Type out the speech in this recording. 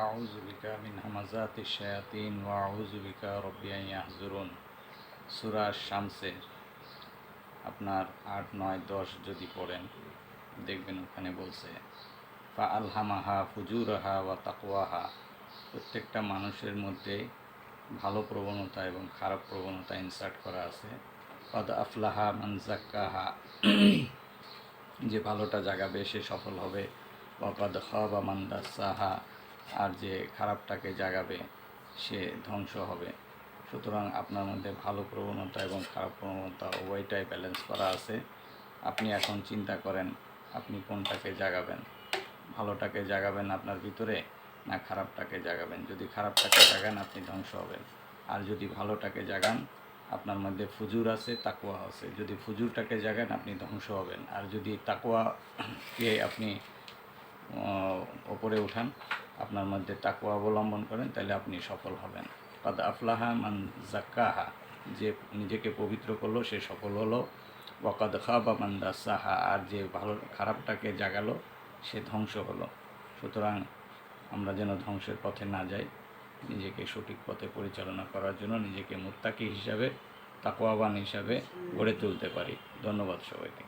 আউযু বিকা মিন হামাযাতিশ শায়াতিন ওয়া আউযু বিকা রাব্বি আন ইয়াহযুরুন। সূরা শামসের আপনার ৮, ৯, ১০ যদি পড়েন দেখবেন ওখানে বলছে ফা আলহামাহা ফুজুরাহা ওয়া তাকওয়াহা। প্রত্যেকটা মানুষের মধ্যে ভালো প্রবণতা এবং খারাপ প্রবণতা ইনসার্ট করা আছে। কদ আফলাহা মান যাক্কাহা, যে ভালোটা জাগাবে সে সফল হবে। ওয়াকাদ খাবা মান দাসসাহা, আর যে খারাপটাকে জাগাবে সে ধ্বংস হবে। সুতরাং আপনার মধ্যে ভালো প্রবণতা এবং খারাপ প্রবণতা উভয়টাই ব্যালেন্স করা আছে। আপনি এখন চিন্তা করেন আপনি কোনটাকে জাগাবেন, ভালোটাকে জাগাবেন আপনার ভিতরে না খারাপটাকে জাগাবেন। যদি খারাপটাকে জাগান আপনি ধ্বংস হবেন, আর যদি ভালোটাকে জাগান আপনার মধ্যে ফুজুর আছে, তাকওয়া আছে। যদি ফুজুরটাকে জাগান আপনি ধ্বংস হবেন, আর যদি তাকওয়াকে আপনি ওপরে উঠান, আপনার মধ্যে তাকওয়া অবলম্বন করেন, তাহলে আপনি সফল হবেন। কাদ আফলাহা মান যাক্কাহা, যে নিজেকে পবিত্র করলো সে সফল হলো। ওয়াকাদ খাবা মান দাসসাহা, আর যে ভালো খারাপটাকে জাগালো সে ধ্বংস হলো। সুতরাং আমরা যেন ধ্বংসের পথে না যাই, নিজেকে সঠিক পথে পরিচালনা করার জন্য নিজেকে মুত্তাকি হিসাবে, তাকওয়াবান হিসাবে গড়ে তুলতে পারি। ধন্যবাদ সবাইকে।